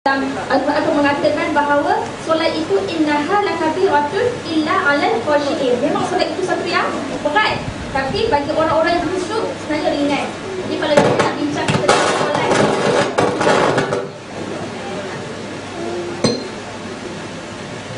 Aku mengatakan bahawa solat itu innaha lakabiratun illa 'alal khashiin. Memang solat itu satu yang berat, tapi bagi orang-orang yang khusyuk sebenarnya ringan. Jadi kalau kita nak bincang tentang solat,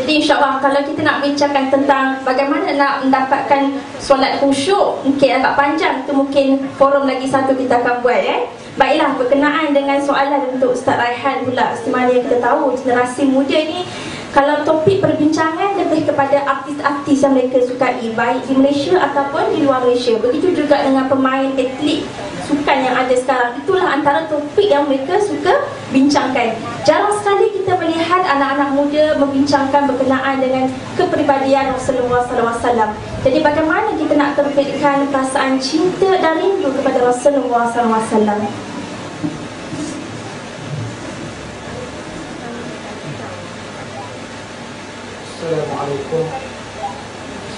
jadi insyaAllah kalau kita nak bincangkan tentang bagaimana nak mendapatkan solat khusyuk, mungkin agak panjang, itu mungkin forum lagi satu kita akan buat. Baiklah, berkenaan dengan soalan untuk Ustaz Raihan pula, sebenarnya kita tahu generasi muda ni kalau topik perbincangan lebih kepada artis-artis yang mereka sukai, baik di Malaysia ataupun di luar Malaysia. Begitu juga dengan pemain atlet sukan yang ada sekarang. Itulah antara topik yang mereka suka bincangkan. Jarang sekali kita melihat anak-anak muda membincangkan berkenaan dengan kepribadian Rasulullah SAW. Jadi bagaimana kita nak terbitkan perasaan cinta dan rindu kepada Rasulullah SAW?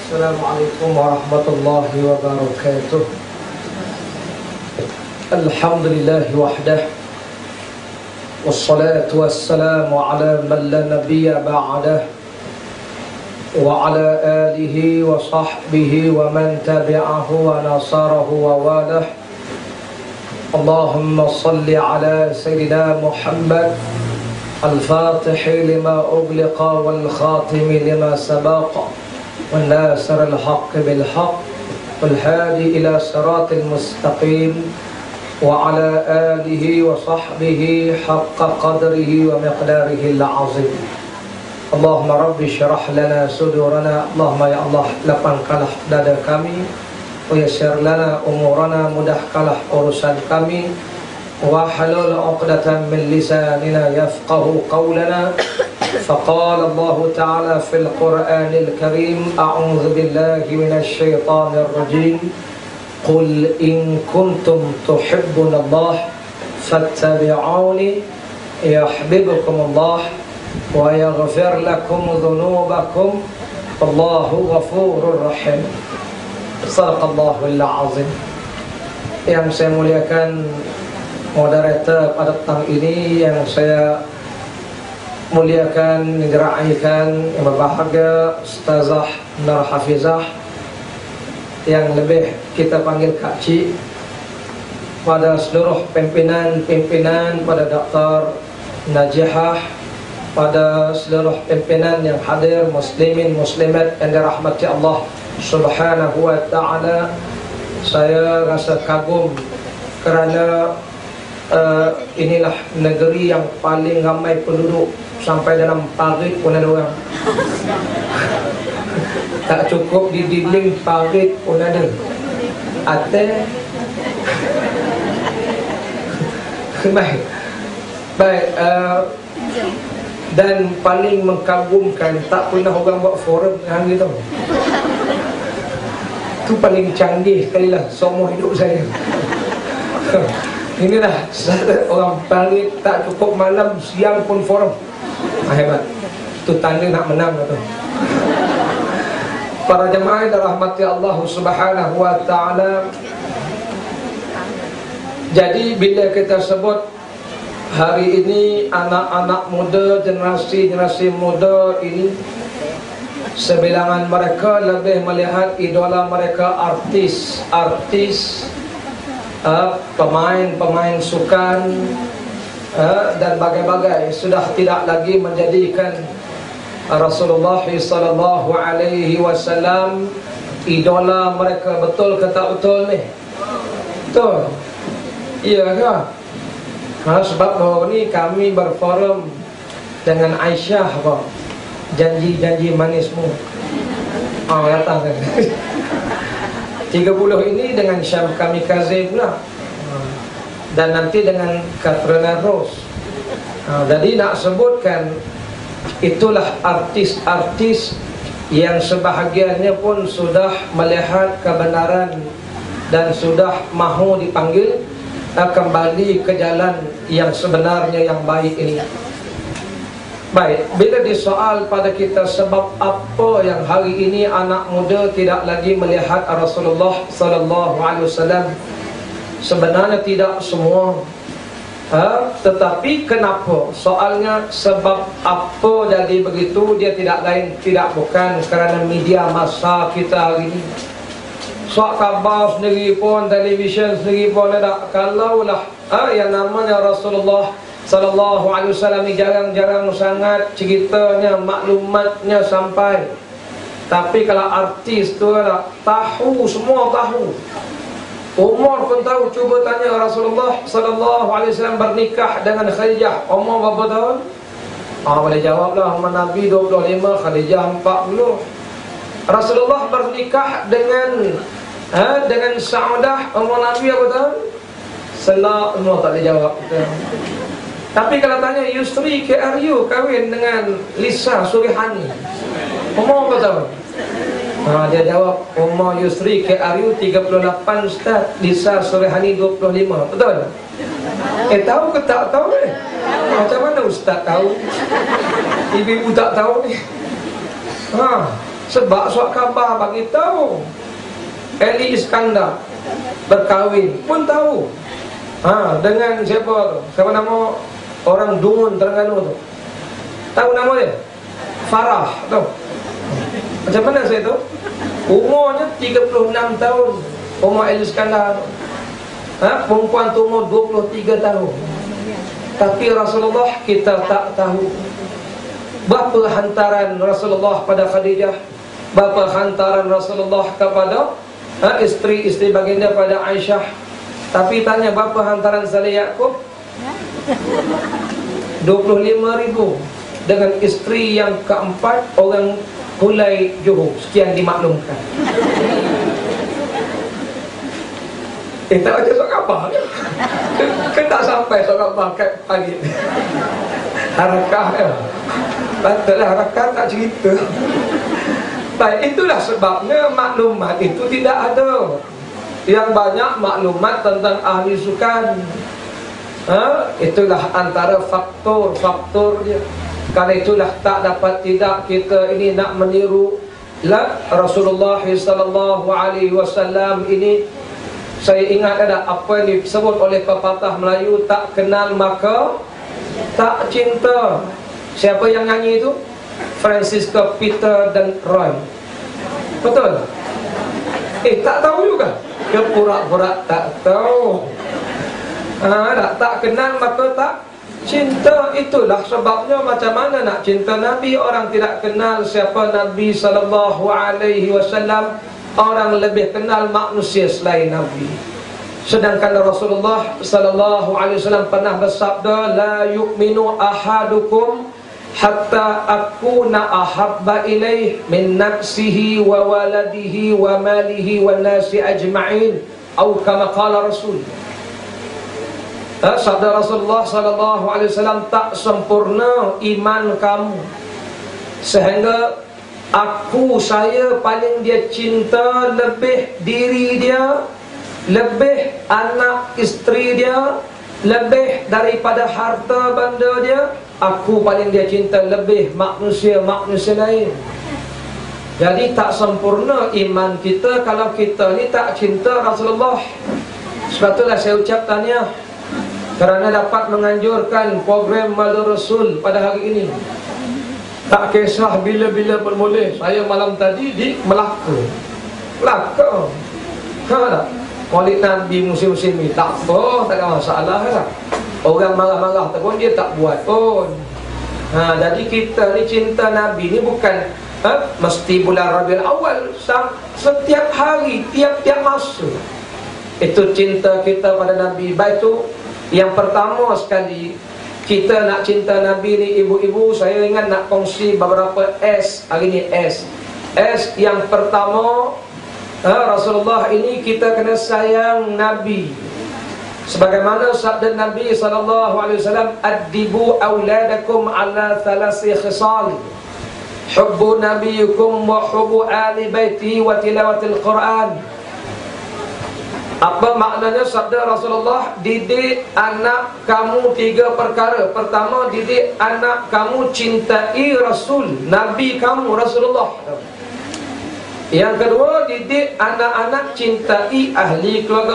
Assalamualaikum warahmatullahi wabarakatuh. Alhamdulillah wahdah, wassalatu wassalamu ala man la nabiyya ba'dah, wa ala alihi wa sahbihi wa man tabi'ahu wa nasarahu wa walah. Allahumma salli ala Sayyidina Muhammad الفاتح لما أغلق والخاتم لما سبق والناصر الحق بالحق والهادي إلى صراط المستقيم وعلى آله وصحبه حق قدره ومقداره العظيم. اللهم رب اشرح لنا صدورنا. اللهم يا الله lapangkanlah dada kami, ويسر لنا أمورنا, mudahkanlah urusan kami, وحلل عقدة من لساننا يفقه قولنا. فقال الله تعالى في القرآن الكريم: أعوذ بالله من الشيطان الرجيم، قل إن كنتم تحبون الله فاتبعوني يحببكم الله ويغفر لكم ذنوبكم والله غفور رحيم. صدق الله العظيم. Yang saya muliakan moderator pada petang ini, yang saya muliakan, diraikan, yang berbahagia Ustazah Nur Hafizah, yang lebih kita panggil Kak Cik, pada seluruh pimpinan-pimpinan, pada Dr. Najihah, pada seluruh pimpinan yang hadir, muslimin muslimat yang dirahmati Allah Subhanahu wa ta'ala. Saya rasa kagum kerana inilah negeri yang paling ramai penduduk, sampai dalam parit pun ada orang. Tak cukup di dinding parit pun ada. Baik, dan paling mengagumkan, tak pernah orang buat forum dengan gitu. Itu paling canggih sekali lah seumur hidup saya. Inilah orang parit, tak cukup malam, siang pun forum. Hebat. Itu tanda nak menang tu. Para jemaah yang dirahmati Allah Subhanahu wa ta'ala, jadi bila kita sebut hari ini anak-anak muda, generasi muda ini, sebilangan mereka lebih melihat idola mereka artis, pemain sukan, dan bagai-bagai. Sudah tidak lagi menjadikan Rasulullah sallallahu alaihi wasallam idola mereka. Betul ke tak betul ni? Betul. Iya ke? Sebab bahawa ni kami berforum dengan Aisyah apa? Janji-janji manismu. Datang kan. 30 ini dengan Syam Kamikaze pula, dan nanti dengan Katrina Rose. Jadi nak sebutkan, itulah artis-artis yang sebahagiannya pun sudah melihat kebenaran dan sudah mahu dipanggil kembali ke jalan yang sebenarnya, yang baik ini. Baik, bila disoal pada kita sebab apa yang hari ini anak muda tidak lagi melihat Rasulullah sallallahu alaihi wasallam, sebenarnya tidak semua. Tetapi kenapa? Soalnya sebab apa jadi begitu? Dia tidak lain, tidak bukan kerana media masa kita hari ini. Suat khabar sendiri pun, televisyen sendiri pun ada. Kalaulah yang namanya Rasulullah sallallahu alaihi wasallam ni jarang-jarang sangat ceritanya, maklumatnya sampai. Tapi kalau artis tu lah, tahu, semua tahu. Umar pun tahu. Cuba tanya Rasulullah sallallahu alaihi wasallam bernikah dengan Khadijah, umur berapa tahun? Boleh jawablah, umur Nabi 25, Khadijah 40. Rasulullah bernikah dengan Saudah, umur Nabi berapa tahun? Selak, umur tak boleh jawab. Tapi kalau tanya Yusri KRU kahwin dengan Lisa Surihani, umur berapa tahun? Dia jawab, umur Yusri KRU 38 Ustaz, Lisa Surihani 25. Betul? Tahu ke tak tahu ni? Macam mana Ustaz tahu? Ibu-ibu tak tahu ni. Sebab suat khabar bagi tahu. Eli Iskandar berkahwin pun tahu. Dengan siapa tu? Siapa nama orang Dungun Terengganu tu? Tahu nama dia? Farah tu. Macam mana saya tahu? Umurnya 36 tahun, umur Eli Iskandar. Perempuan tu umur 23 tahun. Tapi Rasulullah kita tak tahu. Bapa hantaran Rasulullah pada Khadijah, bapa hantaran Rasulullah kepada isteri-isteri baginda pada Aisyah. Tapi tanya bapa hantaran Saleh Yaqub, 25,000 dengan isteri yang keempat orang Hulai Johor. Sekian dimaklumkan. Tak baca surat khabar kan tak sampai surat khabar kat pagi. Harakah patutlah harakah tak cerita. Baik, itulah sebabnya maklumat itu tidak ada. Yang banyak maklumat tentang ahli sukan. Itulah antara faktor-faktor dia. Karena itulah tak dapat tidak kita ini nak meniru Rasulullah sallallahu alaihi wasallam ini. Saya ingat ada apa yang disebut oleh pepatah Melayu, tak kenal maka tak cinta. Siapa yang nyanyi itu? Francisco Peter dan Roy. Betul? Tak tahu juga. Dia pura-pura tak tahu. Tak kenal maka tak cinta. Itulah sebabnya macam mana nak cinta Nabi, orang tidak kenal siapa Nabi sallallahu alaihi wasallam, orang lebih kenal manusia selain Nabi. Sedangkan Rasulullah sallallahu alaihi wasallam pernah bersabda, la yu'minu ahadukum hatta akuna ahabba ilaih min nafsihi wa waladihi wa malihi wa nasi ajma'in, atau kama qala Rasul. Sabda Rasulullah sallallahu alaihi wasallam, tak sempurna iman kamu sehingga saya paling dia cinta lebih diri dia, lebih anak isteri dia, lebih daripada harta benda dia. Aku paling dia cinta lebih manusia-manusia lain. Jadi tak sempurna iman kita kalau kita ni tak cinta Rasulullah. Sebab itulah saya ucap tahniah kerana dapat menganjurkan program Maulid Rasul pada hari ini. Tak kisah bila-bila pun boleh. Saya malam tadi di Melaka. Maulid Nabi musim-musim ni tak apa, tak ada masalah lah. Orang marah-marah tu pun dia tak buat pun. Jadi kita ni cinta Nabi ni bukan mesti bulan Rabiul Awal. Setiap hari, tiap-tiap masa. Itu cinta kita pada Nabi. Baik tu yang pertama sekali, kita nak cinta Nabi ni ibu-ibu, saya ingat nak kongsi beberapa S hari ni. S yang pertama, Rasulullah ini kita kena sayang Nabi. Sebagaimana sabda Nabi sallallahu alaihi wasallam, addibu auladakum ala thalasi khisal, hubbu nabiyyikum wa hubbu ali baiti wa tilawatil Quran. Apa maknanya sabda Rasulullah? Didik anak kamu 3 perkara. Pertama, didik anak kamu cintai Rasul, Nabi kamu Rasulullah. Yang kedua, didik anak-anak cintai ahli keluarga